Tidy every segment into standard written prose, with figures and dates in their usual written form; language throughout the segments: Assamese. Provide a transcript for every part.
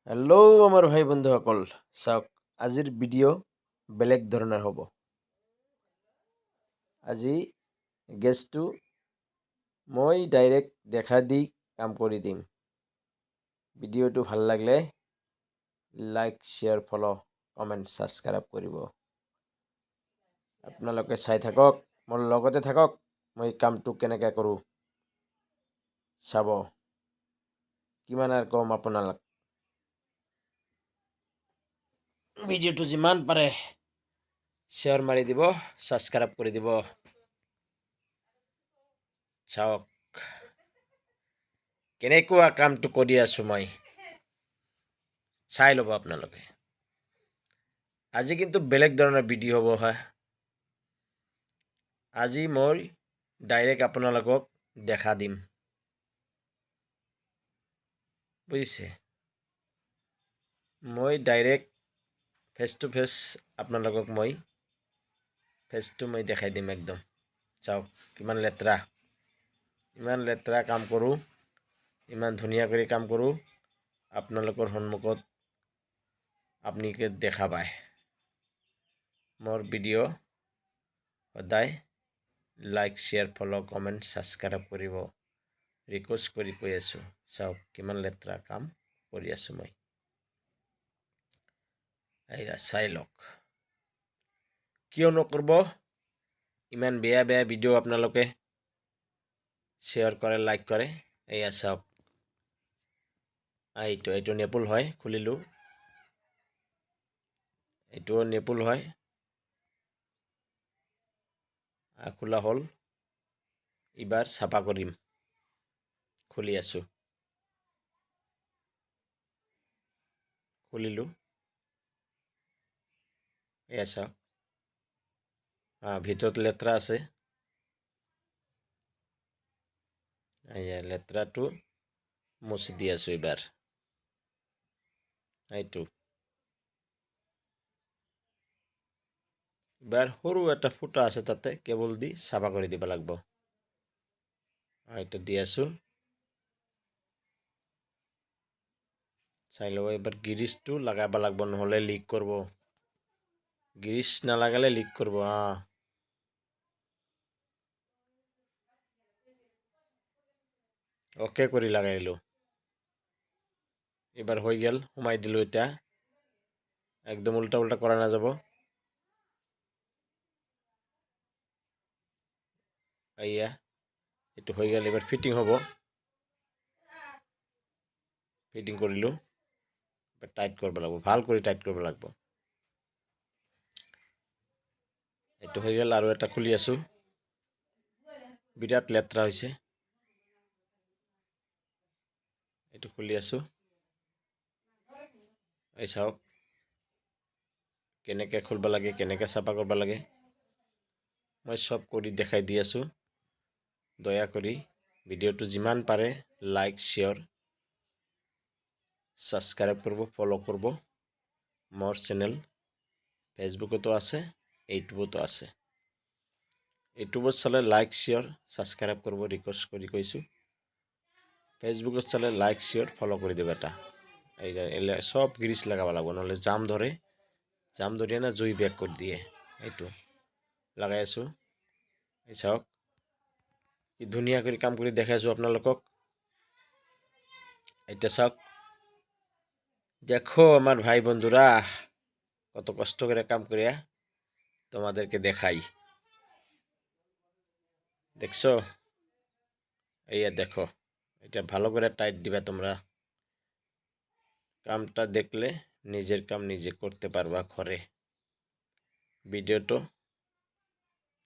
হেল্ল' আমাৰ ভাই বন্ধুসকল, চাওক আজিৰ ভিডিঅ' বেলেগ ধৰণৰ হ'ব। আজি গেছটো মই ডাইৰেক্ট দেখা দি কাম কৰি দিম। ভিডিঅ'টো ভাল লাগিলে like, share, follow', comment, subscribe কৰিব। আপোনালোকে চাই থাকক, মোৰ লগতে থাকক, মই কামটো কেনেকৈ কৰোঁ চাব। কিমান আৰু কম আপোনালোক, ভিডিঅ'টো যিমান পাৰে শ্বেয়াৰ মাৰি দিব, ছাবস্ক্ৰাইব কৰি দিব। চাওক কেনেকুৱা কামটো কৰি আছোঁ মই, চাই ল'ব আপোনালোকে। আজি কিন্তু বেলেগ ধৰণৰ ভিডিঅ' হ'ব হয়। আজি মই ডাইৰেক্ট আপোনালোকক দেখা দিম, বুজিছে। মই ডাইৰেক্ট ফেচ টু ফেচ আপোনালোকক ফেচটো মই দেখাই দিম একদম। চাওক কিমান লেতেৰা, ইমান লেতেৰা কাম কৰোঁ, ইমান ধুনীয়া কৰি কাম কৰোঁ, আপোনালোকৰ সন্মুখত আপুনিকে দেখা পায়। মোৰ ভিডিঅ' সদায় like, share, follow', comment, subscribe কৰিব ৰিকুৱেষ্ট কৰি কৈ আছোঁ। চাওক কিমান লেতেৰা কাম কৰি আছোঁ মই। এইয়া চাই লওক, কিয় নকৰিব। ইমান বেয়া বেয়া ভিডিঅ' আপোনালোকে শ্বেয়াৰ কৰে, লাইক কৰে। এইয়া চাওক, এইটো নেপুল হয়, খুলিলোঁ। এইটোও নেপুল হয়, খোলা হ'ল। এইবাৰ চাফা কৰিম, খুলি আছোঁ, খুলিলোঁ। এয়া চাওক, ভিতৰত লেতেৰা আছে। এয়া লেতেৰাটো মুছি দি আছোঁ এইবাৰ। এইটো এইবাৰ সৰু এটা ফুটা আছে, তাতে কেবল দি চাফা কৰি দিব লাগিব। এইটো দি আছোঁ, চাই ল'ব। এইবাৰ গিৰিচটো লগাব লাগিব, নহ'লে লিক কৰিব। গিৰিচ নালাগালে লিক কৰিব। অ'কে কৰি লগাইলোঁ। এবাৰ হৈ গ'ল, সোমাই দিলোঁ। এতিয়া একদম উল্টা উল্টা কৰা নাযাব। এয়া এইটো হৈ গ'ল, এবাৰ ফিটিং হ'ব। ফিটিং কৰিলোঁ, টাইট কৰিব লাগিব, ভাল কৰি টাইট কৰিব লাগিব। এইটো হৈ গ'ল, আৰু এটা খুলি আছোঁ। বিৰাট লেতেৰা হৈছে। এইটো খুলি আছোঁ, এই চাওক কেনেকৈ খুলিব লাগে, কেনেকৈ চাফা কৰিব লাগে, মই চব কৰি দেখাই দি আছোঁ। দয়া কৰি ভিডিঅ'টো যিমান পাৰে লাইক, শ্বেয়াৰ, ছাবস্ক্ৰাইব কৰিব, ফ'ল' কৰিব। মোৰ চেনেল ফেচবুকতো আছে, ইউটিউবতো আছে। ইউটিউবত চালে লাইক, শ্বেয়াৰ, ছাবস্ক্ৰাইব কৰিব ৰিকুৱেষ্ট কৰি কৈছোঁ। ফেচবুকত চালে লাইক, শ্বেয়াৰ, ফ'ল' কৰি দিব। এটা এই সব গ্ৰীচ লগাব লাগিব, নহ'লে জাম ধৰে। জাম ধৰিয়ে না জুই বেক কৰি দিয়ে। এইটো লগাই আছোঁ, এই চাওক কি ধুনীয়া কৰি কাম কৰি দেখাই আছোঁ আপোনালোকক। এটা চাওক, দেখো আমার ভাই বন্ধুরা কত কষ্ট করে কাম করে তোমাদেরকে দেখাই। দেখছো, এইয়া দেখো, এটা ভালো করে টাইট দিবা তোমরা। কামটা দেখলে নিজের কাম নিজে করতে পারবা ঘরে। ভিডিওটো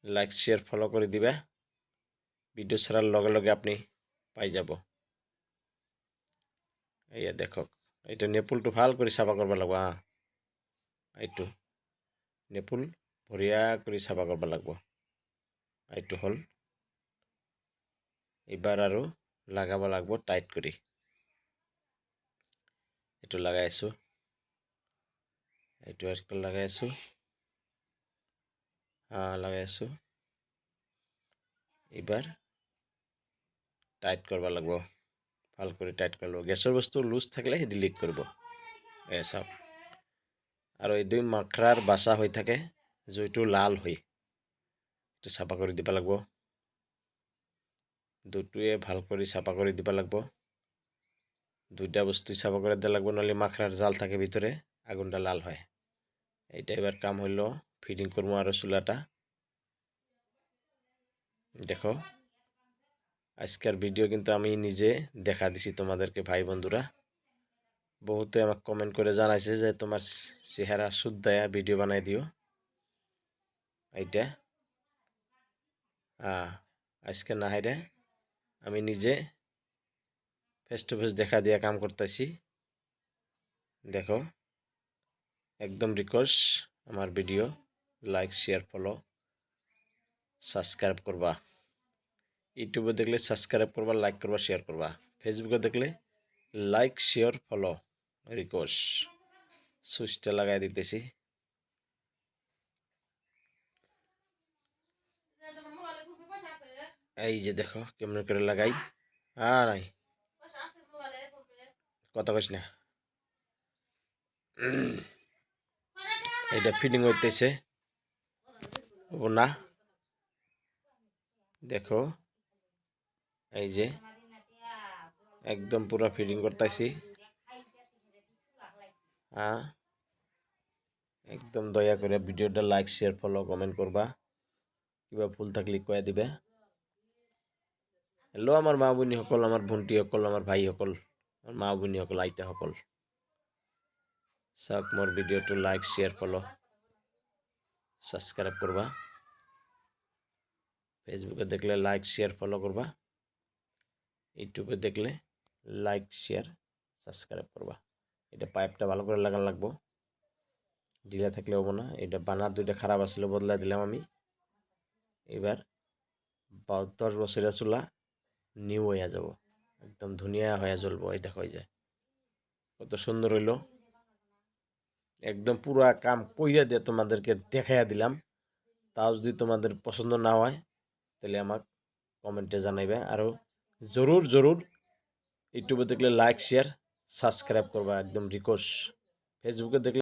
লাইক, শেয়ার, ফলো করে দিবা। ভিডিও ছাড়ার লগে লগে আপনি পাই যাব। এইয়া দেখো, এটা নেপুলটো ভাল করে সাফা করবা লাগব। এইটো নেপুল বঢ়িয়া কৰি চাফা কৰিব লাগিব। এইটো হ'ল, এইবাৰ আৰু লগাব লাগিব টাইট কৰি। এইটো লগাই আছোঁ, এইটো লগাই আছোঁ, লগাই আছোঁ। এইবাৰ টাইট কৰিব লাগিব, ভাল কৰি টাইট কৰিব লাগিব। গেছৰ বস্তু লুজ থাকিলে ডিলিট কৰিব। চাওক আৰু এই দুই মাখৰাৰ বাচা হৈ থাকে জুইটো লাল হৈ এইটো চাফা কৰি দিব লাগিব দুটোৱে ভাল কৰি চাফা কৰি দিব লাগিব দুইটা বস্তু চাফা করে দেওয়া লাগবে নাহলে মাখরার জাল থাকে ভিতরে আগুনটা লাল হয় এইটা এবার কাম হইল ফিটিং করবো আরো চুলাটা দেখো আজকের ভিডিও কিন্তু আমি নিজে দেখা দিছি তোমাদেরকে ভাই বন্ধুরা বহুতে আমাকে কমেন্ট করে জানাইছে যে তোমার চেহারা শুদ্ধায়া ভিডিও বানাই দিও এইটা আজকে না হাইরে আমি নিজে ফেস টু ফেস দেখা দিয়া কাম করতেছি দেখো একদম রিকোয়েস্ট আমার ভিডিও লাইক শেয়ার ফলো সাবস্ক্রাইব করবা ইউটিউবে দেখলে সাবস্ক্রাইব করবা লাইক করবা শেয়ার করবা ফেসবুকে দেখলে লাইক শেয়ার ফলো রিকোয়েস্ট সুইচটা লাগাই দিতেছি এই যে দেখো কেমন করে লাগাই নাই কথা কইস না এটা ফিটিং হইতেছে না দেখো এই যে একদম পুরো ফিটিং করতেছি একদম দয়া করে ভিডিওটা লাইক শেয়ার ফলো কমেন্ট করবা কিবা ভুল থাকলে কয়ে দিবে হ্যালো আমার মা বোনী সকল আমার ভন্টি সকল আমার ভাই সকল আমার মা বোনী সকল আইতা সকল চাওক মোর ভিডিওটো লাইক শেয়ার ফলো সাবস্ক্রাইব করবা ফেসবুকে দেখলে লাইক শেয়ার ফলো করবা ইউটিউবে দেখলে লাইক শেয়ার সাবস্ক্রাইব করবা এটা পাইপটা ভালো করে লাগান লাগবো ঢিলা থাকলে হবো না এটা বানার দুইটা খারাপ আসলে বদলা দিলাম আমি এবার 10 বছরের চুলা নিউ হয়ে যাব একদম ধুনিয়া হয়ে জ্বলবো এই দেখো যায় কত সুন্দর হইল একদম পুরা কাম কইরা দিয়ে তোমাদেরকে দেখাইয়া দিলাম তাও যদি তোমাদের পছন্দ না হয় তাহলে আমাকে কমেন্টে জানাইবে আর জরুর জরুর ইউটিউবে দেখলে লাইক শেয়ার সাবস্ক্রাইব করবা একদম রিকোয়েস্ট ফেসবুকে দেখলে